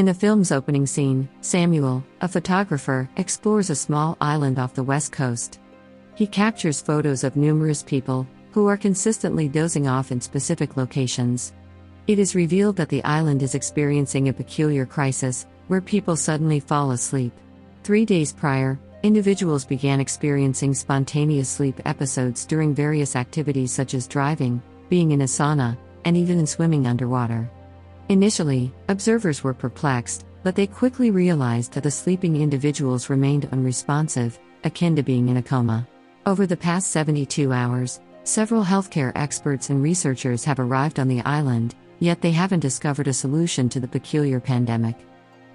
the film's opening scene, Samuel, a photographer, explores a small island off the west coast. He captures photos of numerous people who are consistently dozing off in specific locations. It is revealed that the island is experiencing a peculiar crisis, where people suddenly fall asleep. 3 days prior, individuals began experiencing spontaneous sleep episodes during various activities such as driving, being in a sauna, and even in swimming underwater. Initially, observers were perplexed, but they quickly realized that the sleeping individuals remained unresponsive, akin to being in a coma. Over the past 72 hours, several healthcare experts and researchers have arrived on the island, yet they haven't discovered a solution to the peculiar pandemic.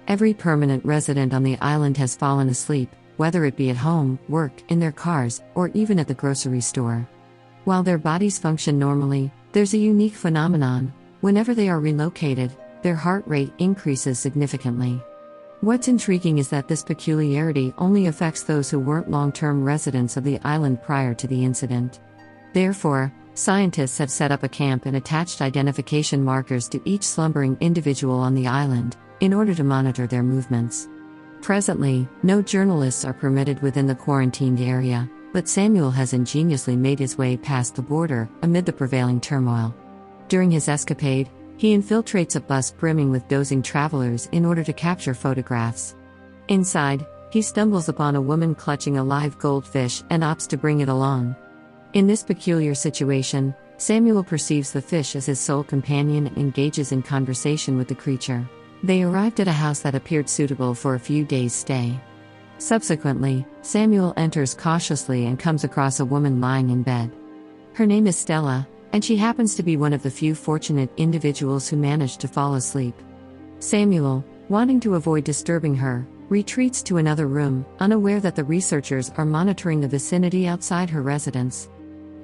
Every permanent resident on the island has fallen asleep, whether it be at home, work, in their cars, or even at the grocery store. While their bodies function normally, there's a unique phenomenon. Whenever they are relocated, their heart rate increases significantly. What's intriguing is that this peculiarity only affects those who weren't long-term residents of the island prior to the incident. Therefore, scientists have set up a camp and attached identification markers to each slumbering individual on the island, in order to monitor their movements. Presently, no journalists are permitted within the quarantined area, but Samuel has ingeniously made his way past the border amid the prevailing turmoil. During his escapade, he infiltrates a bus brimming with dozing travelers in order to capture photographs. Inside, he stumbles upon a woman clutching a live goldfish and opts to bring it along. In this peculiar situation, Samuel perceives the fish as his sole companion and engages in conversation with the creature. They arrived at a house that appeared suitable for a few days' stay. Subsequently, Samuel enters cautiously and comes across a woman lying in bed. Her name is Stella, and she happens to be one of the few fortunate individuals who managed to fall asleep. Samuel, wanting to avoid disturbing her, retreats to another room, unaware that the researchers are monitoring the vicinity outside her residence.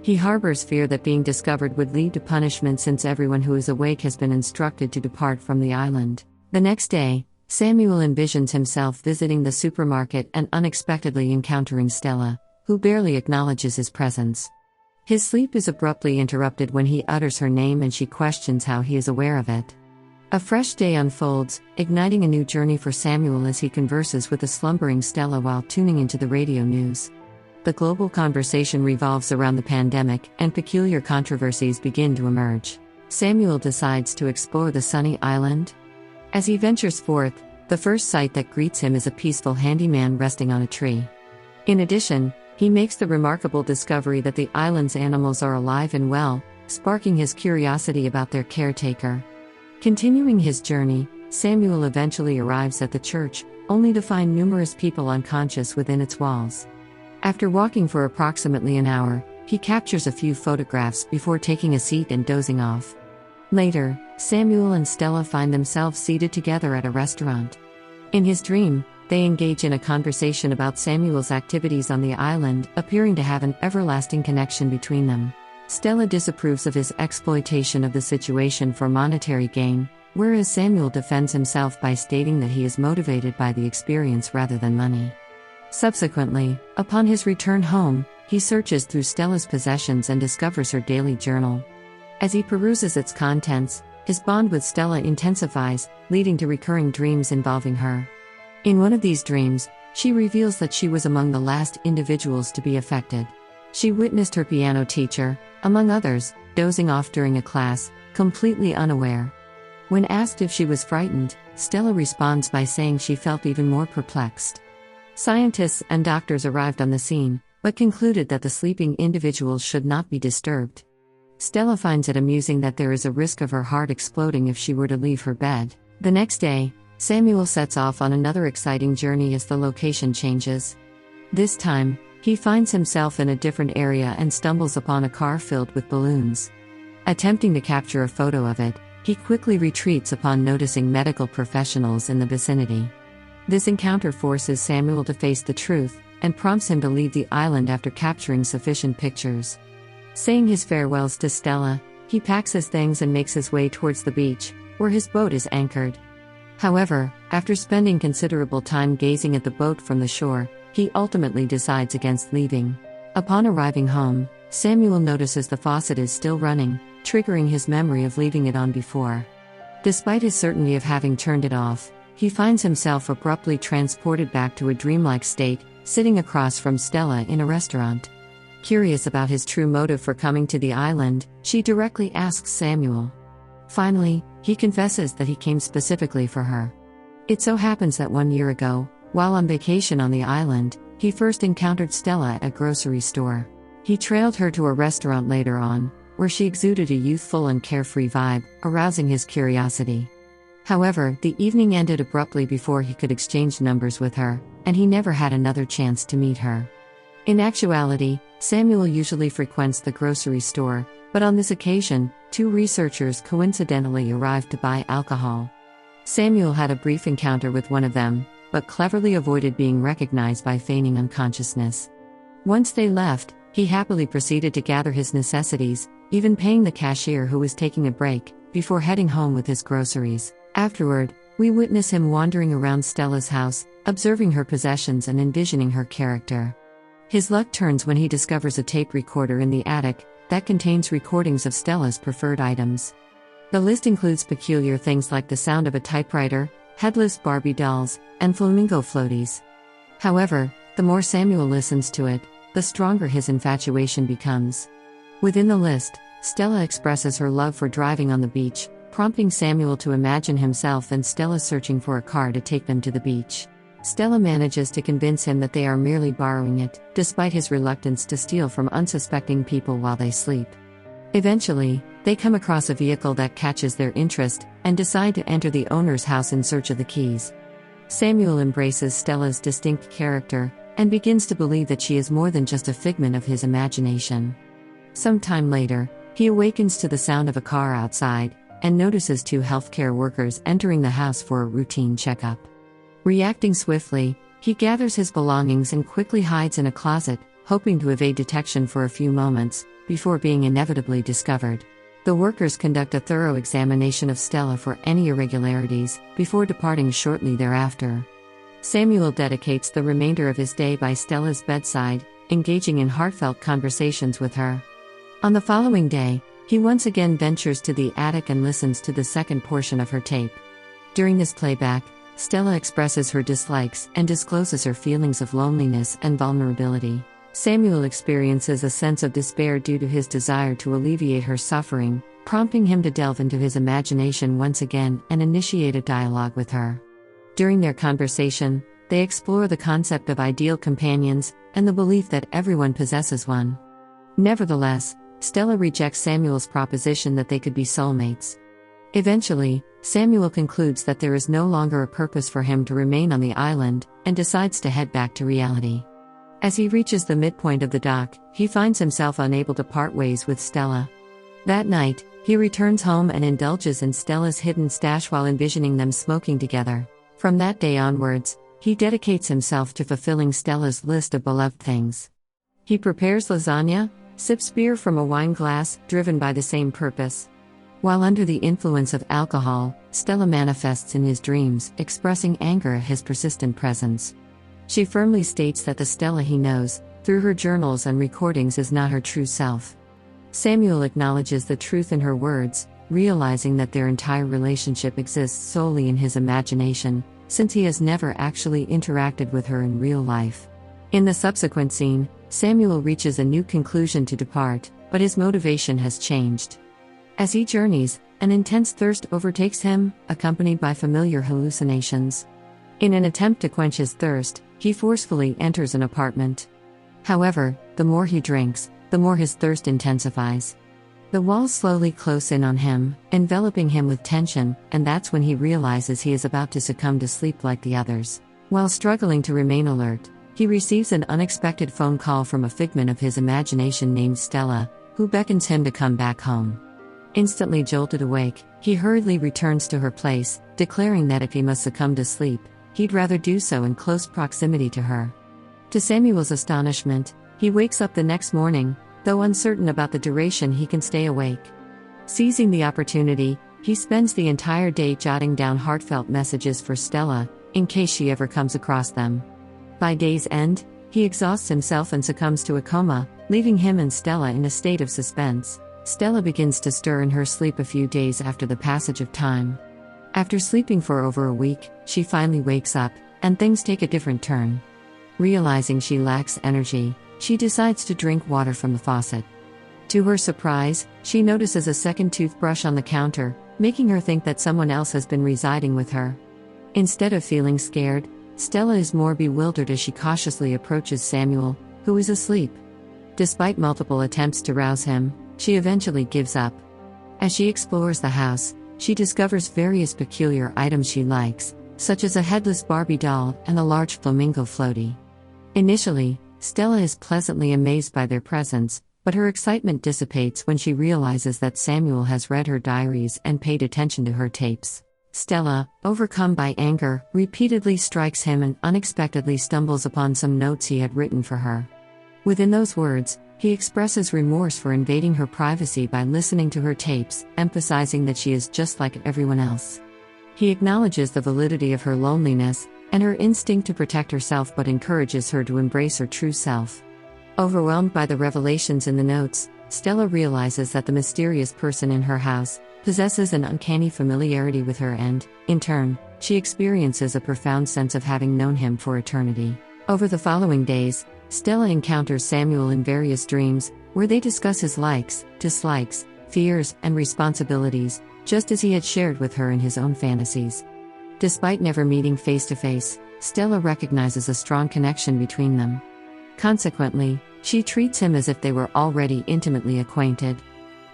He harbors fear that being discovered would lead to punishment since everyone who is awake has been instructed to depart from the island. The next day, Samuel envisions himself visiting the supermarket and unexpectedly encountering Stella, who barely acknowledges his presence. His sleep is abruptly interrupted when he utters her name and she questions how he is aware of it. A fresh day unfolds, igniting a new journey for Samuel as he converses with the slumbering Stella while tuning into the radio news. The global conversation revolves around the pandemic, and peculiar controversies begin to emerge. Samuel decides to explore the sunny island. As he ventures forth, the first sight that greets him is a peaceful handyman resting on a tree. In addition, he makes the remarkable discovery that the island's animals are alive and well, sparking his curiosity about their caretaker. Continuing his journey, Samuel eventually arrives at the church, only to find numerous people unconscious within its walls. After walking for approximately an hour, he captures a few photographs before taking a seat and dozing off. Later, Samuel and Stella find themselves seated together at a restaurant. In his dream, they engage in a conversation about Samuel's activities on the island, appearing to have an everlasting connection between them. Stella disapproves of his exploitation of the situation for monetary gain, whereas Samuel defends himself by stating that he is motivated by the experience rather than money. Subsequently, upon his return home, he searches through Stella's possessions and discovers her daily journal. As he peruses its contents, his bond with Stella intensifies, leading to recurring dreams involving her. In one of these dreams, she reveals that she was among the last individuals to be affected. She witnessed her piano teacher, among others, dozing off during a class, completely unaware. When asked if she was frightened, Stella responds by saying she felt even more perplexed. Scientists and doctors arrived on the scene, but concluded that the sleeping individuals should not be disturbed. Stella finds it amusing that there is a risk of her heart exploding if she were to leave her bed. The next day, Samuel sets off on another exciting journey as the location changes. This time, he finds himself in a different area and stumbles upon a car filled with balloons. Attempting to capture a photo of it, he quickly retreats upon noticing medical professionals in the vicinity. This encounter forces Samuel to face the truth, and prompts him to leave the island after capturing sufficient pictures. Saying his farewells to Stella, he packs his things and makes his way towards the beach, where his boat is anchored. However, after spending considerable time gazing at the boat from the shore, he ultimately decides against leaving. Upon arriving home, Samuel notices the faucet is still running, triggering his memory of leaving it on before. Despite his certainty of having turned it off, he finds himself abruptly transported back to a dreamlike state, sitting across from Stella in a restaurant. Curious about his true motive for coming to the island, she directly asks Samuel. Finally, he confesses that he came specifically for her. It so happens that 1 year ago, while on vacation on the island, he first encountered Stella at a grocery store. He trailed her to a restaurant later on, where she exuded a youthful and carefree vibe, arousing his curiosity. However, the evening ended abruptly before he could exchange numbers with her, and he never had another chance to meet her. In actuality, Samuel usually frequents the grocery store, but on this occasion, 2 researchers coincidentally arrived to buy alcohol. Samuel had a brief encounter with one of them, but cleverly avoided being recognized by feigning unconsciousness. Once they left, he happily proceeded to gather his necessities, even paying the cashier who was taking a break, before heading home with his groceries. Afterward, we witness him wandering around Stella's house, observing her possessions and envisioning her character. His luck turns when he discovers a tape recorder in the attic that contains recordings of Stella's preferred items. The list includes peculiar things like the sound of a typewriter, headless Barbie dolls, and flamingo floaties. However, the more Samuel listens to it, the stronger his infatuation becomes. Within the list, Stella expresses her love for driving on the beach, prompting Samuel to imagine himself and Stella searching for a car to take them to the beach. Stella manages to convince him that they are merely borrowing it, despite his reluctance to steal from unsuspecting people while they sleep. Eventually, they come across a vehicle that catches their interest, and decide to enter the owner's house in search of the keys. Samuel embraces Stella's distinct character, and begins to believe that she is more than just a figment of his imagination. Some time later, he awakens to the sound of a car outside, and notices 2 healthcare workers entering the house for a routine checkup. Reacting swiftly, he gathers his belongings and quickly hides in a closet, hoping to evade detection for a few moments, before being inevitably discovered. The workers conduct a thorough examination of Stella for any irregularities, before departing shortly thereafter. Samuel dedicates the remainder of his day by Stella's bedside, engaging in heartfelt conversations with her. On the following day, he once again ventures to the attic and listens to the second portion of her tape. During this playback, Stella expresses her dislikes and discloses her feelings of loneliness and vulnerability. Samuel experiences a sense of despair due to his desire to alleviate her suffering, prompting him to delve into his imagination once again and initiate a dialogue with her. During their conversation, they explore the concept of ideal companions and the belief that everyone possesses one. Nevertheless, Stella rejects Samuel's proposition that they could be soulmates. Eventually, Samuel concludes that there is no longer a purpose for him to remain on the island, and decides to head back to reality. As he reaches the midpoint of the dock, he finds himself unable to part ways with Stella. That night, he returns home and indulges in Stella's hidden stash while envisioning them smoking together. From that day onwards, he dedicates himself to fulfilling Stella's list of beloved things. He prepares lasagna, sips beer from a wine glass, driven by the same purpose. While under the influence of alcohol, Stella manifests in his dreams, expressing anger at his persistent presence. She firmly states that the Stella he knows, through her journals and recordings, is not her true self. Samuel acknowledges the truth in her words, realizing that their entire relationship exists solely in his imagination, since he has never actually interacted with her in real life. In the subsequent scene, Samuel reaches a new conclusion to depart, but his motivation has changed. As he journeys, an intense thirst overtakes him, accompanied by familiar hallucinations. In an attempt to quench his thirst, he forcefully enters an apartment. However, the more he drinks, the more his thirst intensifies. The walls slowly close in on him, enveloping him with tension, and that's when he realizes he is about to succumb to sleep like the others. While struggling to remain alert, he receives an unexpected phone call from a figment of his imagination named Stella, who beckons him to come back home. Instantly jolted awake, he hurriedly returns to her place, declaring that if he must succumb to sleep, he'd rather do so in close proximity to her. To Samuel's astonishment, he wakes up the next morning, though uncertain about the duration he can stay awake. Seizing the opportunity, he spends the entire day jotting down heartfelt messages for Stella, in case she ever comes across them. By day's end, he exhausts himself and succumbs to a coma, leaving him and Stella in a state of suspense. Stella begins to stir in her sleep a few days after the passage of time. After sleeping for over a week, she finally wakes up, and things take a different turn. Realizing she lacks energy, she decides to drink water from the faucet. To her surprise, she notices a second toothbrush on the counter, making her think that someone else has been residing with her. Instead of feeling scared, Stella is more bewildered as she cautiously approaches Samuel, who is asleep. Despite multiple attempts to rouse him, she eventually gives up. As she explores the house, she discovers various peculiar items she likes, such as a headless Barbie doll and a large flamingo floaty. Initially, Stella is pleasantly amazed by their presence, but her excitement dissipates when she realizes that Samuel has read her diaries and paid attention to her tapes. Stella, overcome by anger, repeatedly strikes him and unexpectedly stumbles upon some notes he had written for her. Within those words, he expresses remorse for invading her privacy by listening to her tapes, emphasizing that she is just like everyone else. He acknowledges the validity of her loneliness and her instinct to protect herself, but encourages her to embrace her true self. Overwhelmed by the revelations in the notes, Stella realizes that the mysterious person in her house possesses an uncanny familiarity with her and, in turn, she experiences a profound sense of having known him for eternity. Over the following days, Stella encounters Samuel in various dreams, where they discuss his likes, dislikes, fears, and responsibilities, just as he had shared with her in his own fantasies. Despite never meeting face to face, Stella recognizes a strong connection between them. Consequently, she treats him as if they were already intimately acquainted.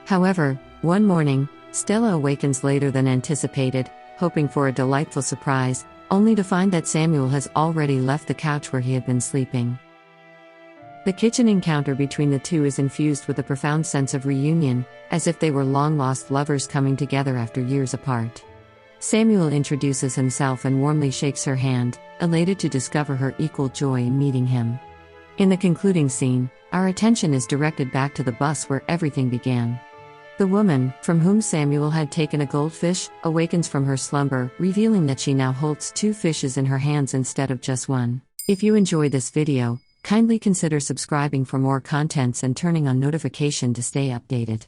However, one morning, Stella awakens later than anticipated, hoping for a delightful surprise, only to find that Samuel has already left the couch where he had been sleeping. The kitchen encounter between the two is infused with a profound sense of reunion, as if they were long-lost lovers coming together after years apart. Samuel introduces himself and warmly shakes her hand, elated to discover her equal joy in meeting him. In the concluding scene, our attention is directed back to the bus where everything began. The woman, from whom Samuel had taken a goldfish, awakens from her slumber, revealing that she now holds 2 fishes in her hands instead of just one. If you enjoy this video, kindly consider subscribing for more contents and turning on notification to stay updated.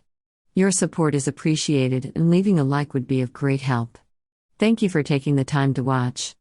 Your support is appreciated, and leaving a like would be of great help. Thank you for taking the time to watch.